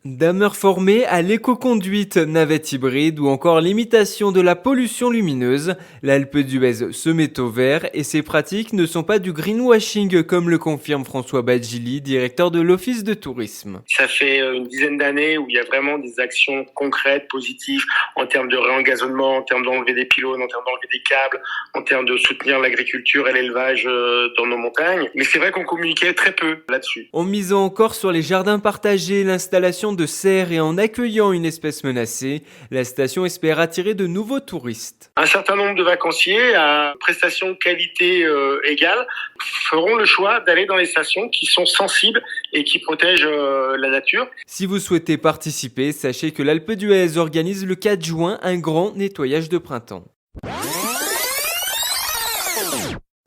Dameurs formés à l'éco-conduite, navette hybride ou encore l'imitation de la pollution lumineuse, l'Alpe d'Huez se met au vert et ces pratiques ne sont pas du greenwashing comme le confirme François Badjili, directeur de l'Office de tourisme. Ça fait une dizaine d'années où il y a vraiment des actions concrètes, positives, en termes de réengazonnement, en termes d'enlever des pylônes, en termes d'enlever des câbles, en termes de soutenir l'agriculture et l'élevage dans nos montagnes. Mais c'est vrai qu'on communiquait très peu là-dessus. En misant encore sur les jardins partagés, l'installation de serres et en accueillant une espèce menacée, la station espère attirer de nouveaux touristes. Un certain nombre de vacanciers à prestations qualité égale feront le choix d'aller dans les stations qui sont sensibles et qui protègent la nature. Si vous souhaitez participer, sachez que l'Alpe d'Huez organise le 4 juin un grand nettoyage de printemps.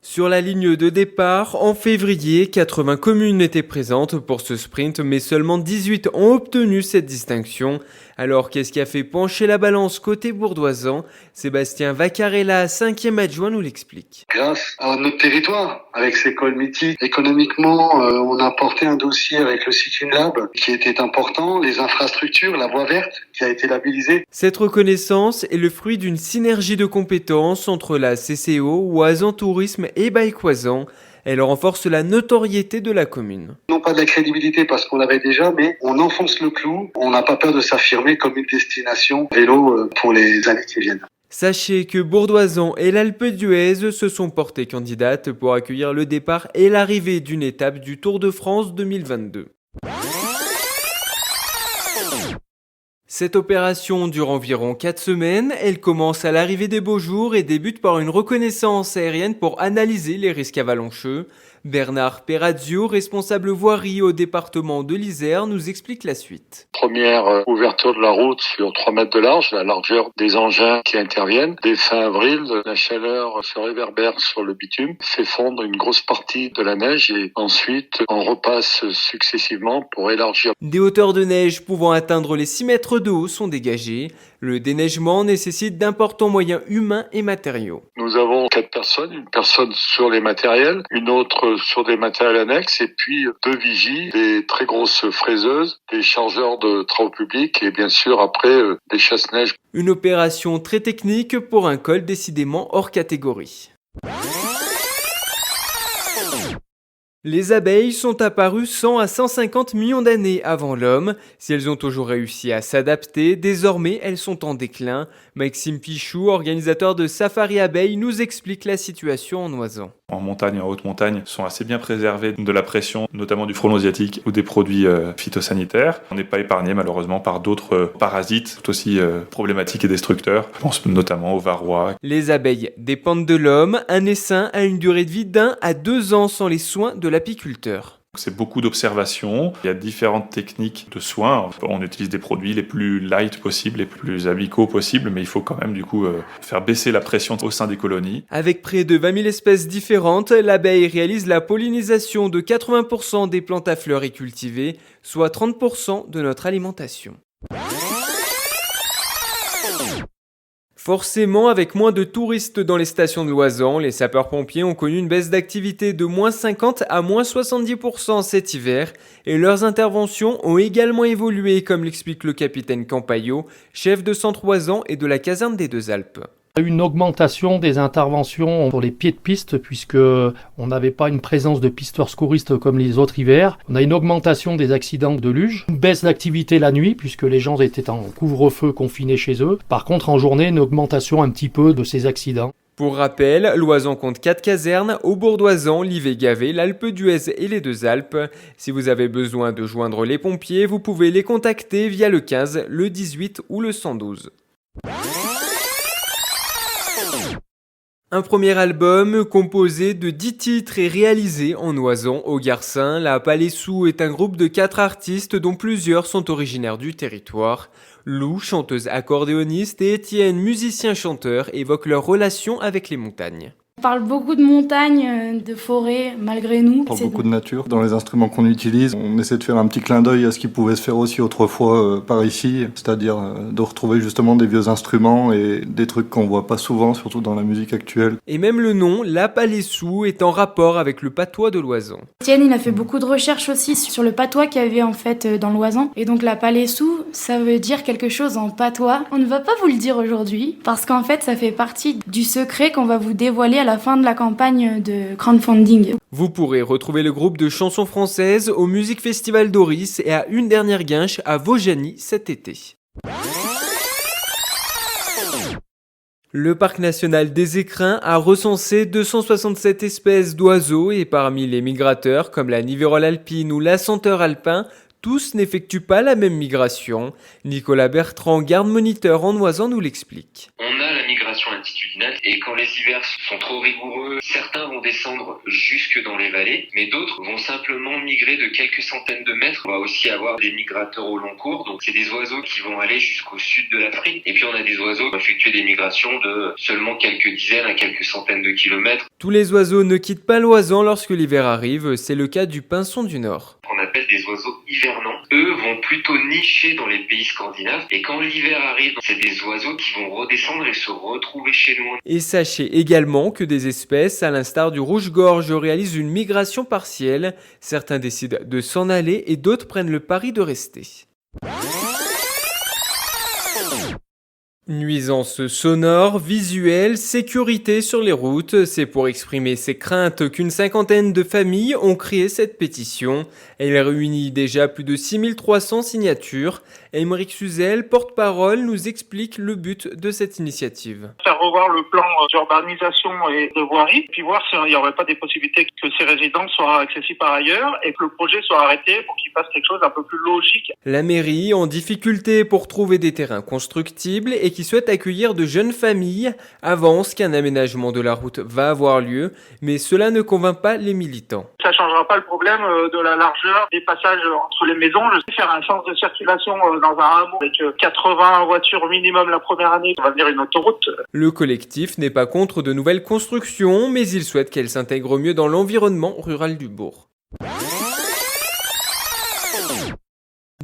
Sur la ligne de départ, en février, 80 communes étaient présentes pour ce sprint, mais seulement 18 ont obtenu cette distinction. Alors qu'est-ce qui a fait pencher la balance côté bourdoisan? Sébastien Vaccarella, 5e adjoint, nous l'explique. Grâce à notre territoire, avec ses cols mythiques, économiquement, on a porté un dossier avec le Citune Lab qui était important, les infrastructures, la voie verte qui a été labellisée. Cette reconnaissance est le fruit d'une synergie de compétences entre la CCO, Oisan Tourisme et Baïk-Oisan. Elle renforce la notoriété de la commune. Non pas de la crédibilité parce qu'on l'avait déjà, mais on enfonce le clou. On n'a pas peur de s'affirmer comme une destination vélo pour les années qui viennent. Sachez que Bourdoisan et l'Alpe d'Huez se sont portés candidates pour accueillir le départ et l'arrivée d'une étape du Tour de France 2022. Cette opération dure environ 4 semaines, elle commence à l'arrivée des beaux jours et débute par une reconnaissance aérienne pour analyser les risques avalancheux. Bernard Perazio, responsable voirie au département de l'Isère, nous explique la suite. Première ouverture de la route sur 3 mètres de large, la largeur des engins qui interviennent. Dès fin avril, la chaleur se réverbère sur le bitume, fait fondre une grosse partie de la neige et ensuite on repasse successivement pour élargir. Des hauteurs de neige pouvant atteindre les 6 mètres de haut sont dégagées. Le déneigement nécessite d'importants moyens humains et matériaux. Nous avons 4 personnes, une personne sur les matériels, une autre sur des matériels annexes et puis 2 vigies, des très grosses fraiseuses, des chargeurs de travaux publics et bien sûr après des chasse-neige. Une opération très technique pour un col décidément hors catégorie. Les abeilles sont apparues 100 à 150 millions d'années avant l'homme. Si elles ont toujours réussi à s'adapter, désormais elles sont en déclin. Maxime Pichou, organisateur de Safari Abeilles, nous explique la situation en Oisan. En montagne et en haute montagne sont assez bien préservés de la pression, notamment du frelon asiatique ou des produits phytosanitaires. On n'est pas épargné malheureusement par d'autres parasites tout aussi problématiques et destructeurs. Je pense notamment aux varrois. Les abeilles dépendent de l'homme. Un essaim a une durée de vie d'1 à 2 ans sans les soins de l'apiculteur. C'est beaucoup d'observations. Il y a différentes techniques de soins. On utilise des produits les plus light possibles, les plus amicaux possibles, mais il faut quand même du coup faire baisser la pression au sein des colonies. Avec près de 20 000 espèces différentes, l'abeille réalise la pollinisation de 80% des plantes à fleurs et cultivées, soit 30% de notre alimentation. Forcément, avec moins de touristes dans les stations de Loisan, les sapeurs-pompiers ont connu une baisse d'activité de moins 50 à moins 70% cet hiver et leurs interventions ont également évolué, comme l'explique le capitaine Campaillot, chef de centre Loisan et de la caserne des Deux Alpes. Il y a eu une augmentation des interventions sur les pieds de piste puisque on n'avait pas une présence de pisteurs secouristes comme les autres hivers. On a une augmentation des accidents de luge, une baisse d'activité la nuit puisque les gens étaient en couvre-feu confinés chez eux. Par contre, en journée, une augmentation un petit peu de ces accidents. Pour rappel, Loisan compte 4 casernes, au Bourdoisan, l'Ivet-Gavé, l'Alpe d'Huez et les Deux Alpes. Si vous avez besoin de joindre les pompiers, vous pouvez les contacter via le 15, le 18 ou le 112. Un premier album composé de 10 titres est réalisé en Oisan au Garcin. La Palais-Sous est un groupe de 4 artistes dont plusieurs sont originaires du territoire. Lou, chanteuse accordéoniste, et Étienne, musicien-chanteur, évoquent leur relation avec les montagnes. On parle beaucoup de montagnes, de forêts, malgré nous. On parle beaucoup de nature. Dans les instruments qu'on utilise, on essaie de faire un petit clin d'œil à ce qui pouvait se faire aussi autrefois par ici, c'est-à-dire de retrouver justement des vieux instruments et des trucs qu'on voit pas souvent, surtout dans la musique actuelle. Et même le nom, la Palaissou, est en rapport avec le patois de l'Oisan. Étienne, il a fait beaucoup de recherches aussi sur le patois qu'il y avait en fait dans l'Oisan. Et donc la Palaissou, ça veut dire quelque chose en patois. On ne va pas vous le dire aujourd'hui, parce qu'en fait, ça fait partie du secret qu'on va vous dévoiler à la fin de la campagne de crowdfunding. Vous pourrez retrouver le groupe de chansons françaises au Musique Festival d'Oris et à Une Dernière Guinche à Vaujany cet été. Le parc national des Écrins a recensé 267 espèces d'oiseaux et parmi les migrateurs comme la nivérole alpine ou l'ascenteur alpin, tous n'effectuent pas la même migration. Nicolas Bertrand, garde-moniteur en Oisan, nous l'explique. On a la migration altitudinale et quand les hivers sont trop rigoureux, certains vont descendre jusque dans les vallées, mais d'autres vont simplement migrer de quelques centaines de mètres. On va aussi avoir des migrateurs au long cours, donc c'est des oiseaux qui vont aller jusqu'au sud de l'Afrique. Et puis on a des oiseaux qui vont effectuer des migrations de seulement quelques dizaines à quelques centaines de kilomètres. Tous les oiseaux ne quittent pas l'Oisan lorsque l'hiver arrive, c'est le cas du pinson du Nord. On appelle des oiseaux hivernants. Eux vont plutôt nicher dans les pays scandinaves et quand l'hiver arrive, c'est des oiseaux qui vont redescendre et se retrouver chez nous. Et sachez également que des espèces, à l'instar du rouge-gorge, réalisent une migration partielle. Certains décident de s'en aller et d'autres prennent le pari de rester. Nuisances sonores, visuelles, sécurité sur les routes, c'est pour exprimer ces craintes qu'une cinquantaine de familles ont créé cette pétition. Elle réunit déjà plus de 6300 signatures. Aymeric Suzel, porte-parole, nous explique le but de cette initiative. Faire revoir le plan d'urbanisation et de voirie, puis voir s'il n'y aurait pas des possibilités que ces résidences soient accessibles par ailleurs et que le projet soit arrêté pour qu'il fasse quelque chose d'un peu plus logique. La mairie, en difficulté pour trouver des terrains constructibles et qui souhaite accueillir de jeunes familles, avance qu'un aménagement de la route va avoir lieu, mais cela ne convainc pas les militants. Ça ne changera pas le problème de la largeur des passages entre les maisons. Je sais faire un sens de circulation dans un hameau avec 80 voitures minimum la première année, ça va venir une autoroute. Le collectif n'est pas contre de nouvelles constructions, mais il souhaite qu'elles s'intègrent mieux dans l'environnement rural du bourg.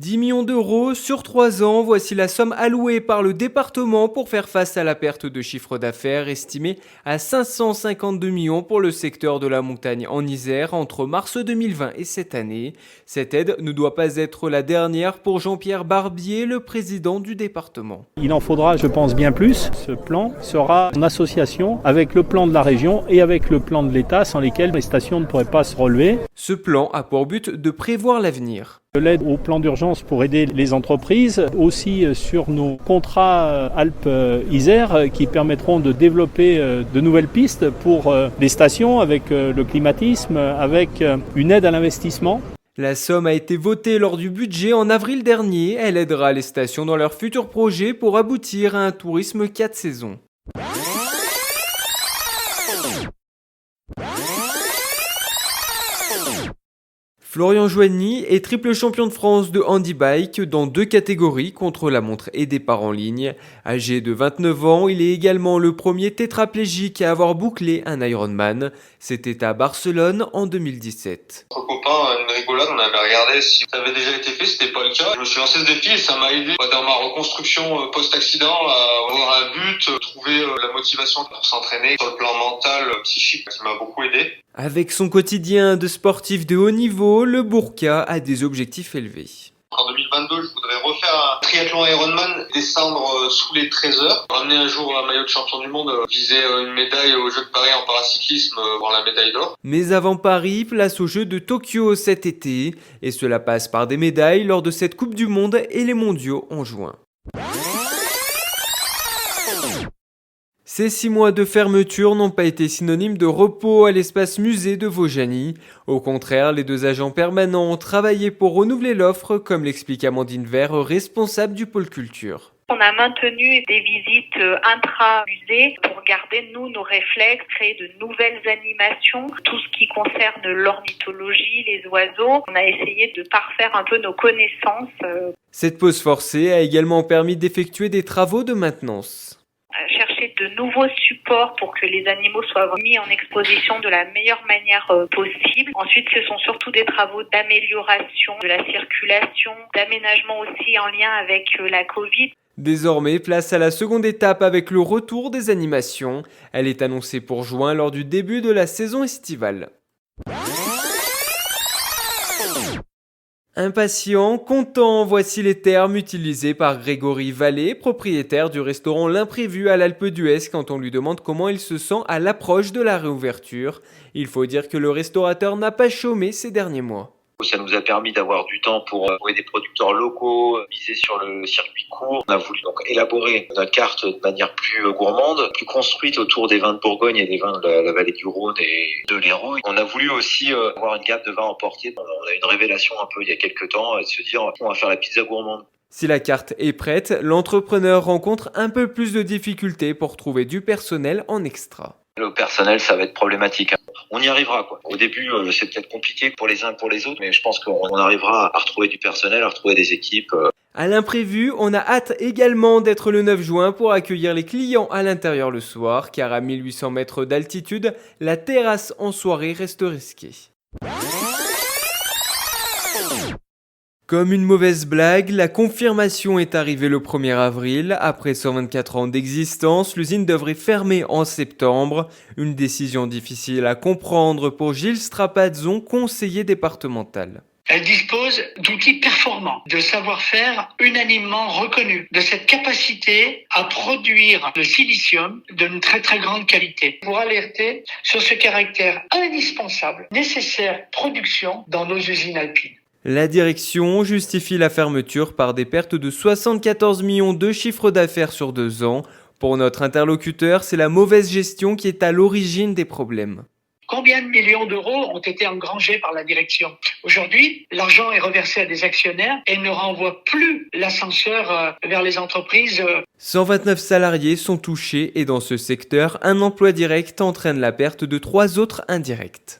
10 millions d'euros sur 3 ans, voici la somme allouée par le département pour faire face à la perte de chiffre d'affaires estimée à 552 millions pour le secteur de la montagne en Isère entre mars 2020 et cette année. Cette aide ne doit pas être la dernière pour Jean-Pierre Barbier, le président du département. Il en faudra, je pense, bien plus. Ce plan sera en association avec le plan de la région et avec le plan de l'État sans lesquels les stations ne pourraient pas se relever. Ce plan a pour but de prévoir l'avenir. L'aide au plan d'urgence pour aider les entreprises, aussi sur nos contrats Alpes-Isère qui permettront de développer de nouvelles pistes pour les stations avec le climatisme, avec une aide à l'investissement. La somme a été votée lors du budget en avril dernier. Elle aidera les stations dans leurs futurs projets pour aboutir à un tourisme 4 saisons. Florian Joigny est triple champion de France de handibike dans 2 catégories, contre-la-montre et départ en ligne. Âgé de 29 ans, il est également le premier tétraplégique à avoir bouclé un Ironman. C'était à Barcelone en 2017. Entre copains, une rigolade, on avait regardé si ça avait déjà été fait, c'était pas le cas. Je me suis lancé ce défi et ça m'a aidé dans ma reconstruction post-accident à avoir un but, trouver la motivation pour s'entraîner sur le plan mental, psychique, ça m'a beaucoup aidé. Avec son quotidien de sportif de haut niveau, le Bourca a des objectifs élevés. En 2022, je voudrais refaire un triathlon Ironman, descendre sous les 13 heures, ramener un jour un maillot de champion du monde, viser une médaille aux Jeux de Paris en paracyclisme, voir la médaille d'or. Mais avant Paris, place aux Jeux de Tokyo cet été, et cela passe par des médailles lors de cette Coupe du Monde et les mondiaux en juin. Ces 6 mois de fermeture n'ont pas été synonymes de repos à l'espace musée de Vaujany. Au contraire, les 2 agents permanents ont travaillé pour renouveler l'offre, comme l'explique Amandine Vert, responsable du pôle culture. On a maintenu des visites intra-musées pour garder, nous, nos réflexes, créer de nouvelles animations. Tout ce qui concerne l'ornithologie, les oiseaux, on a essayé de parfaire un peu nos connaissances. Cette pause forcée a également permis d'effectuer des travaux de maintenance. Chercher de nouveaux supports pour que les animaux soient mis en exposition de la meilleure manière possible. Ensuite, ce sont surtout des travaux d'amélioration de la circulation, d'aménagement aussi en lien avec la Covid. Désormais, place à la seconde étape avec le retour des animations. Elle est annoncée pour juin lors du début de la saison estivale. Impatient, content, voici les termes utilisés par Grégory Vallée, propriétaire du restaurant L'Imprévu à l'Alpe d'Huez quand on lui demande comment il se sent à l'approche de la réouverture. Il faut dire que le restaurateur n'a pas chômé ces derniers mois. Ça nous a permis d'avoir du temps pour trouver des producteurs locaux, miser sur le circuit court. On a voulu donc élaborer notre carte de manière plus gourmande, plus construite autour des vins de Bourgogne et des vins de la vallée du Rhône et de l'Hérault. On a voulu aussi avoir une gamme de vins emportés. On a une révélation un peu il y a quelques temps, de se dire on va faire la pizza gourmande. Si la carte est prête, l'entrepreneur rencontre un peu plus de difficultés pour trouver du personnel en extra. Le personnel, ça va être problématique. On y arrivera, quoi. Au début, c'est peut-être compliqué pour les uns et pour les autres, mais je pense qu'on arrivera à retrouver du personnel, à retrouver des équipes. À l'imprévu, on a hâte également d'être le 9 juin pour accueillir les clients à l'intérieur le soir, car à 1800 mètres d'altitude, la terrasse en soirée reste risquée. Comme une mauvaise blague, la confirmation est arrivée le 1er avril. Après 124 ans d'existence, l'usine devrait fermer en septembre. Une décision difficile à comprendre pour Gilles Strapazzon, conseiller départemental. Elle dispose d'outils performants, de savoir-faire unanimement reconnus, de cette capacité à produire le silicium d'une très très grande qualité. Pour alerter sur ce caractère indispensable, nécessaire production dans nos usines alpines. La direction justifie la fermeture par des pertes de 74 millions de chiffre d'affaires sur 2 ans. Pour notre interlocuteur, c'est la mauvaise gestion qui est à l'origine des problèmes. Combien de millions d'euros ont été engrangés par la direction? Aujourd'hui, l'argent est reversé à des actionnaires et ne renvoie plus l'ascenseur vers les entreprises. 129 salariés sont touchés et dans ce secteur, un emploi direct entraîne la perte de 3 autres indirects.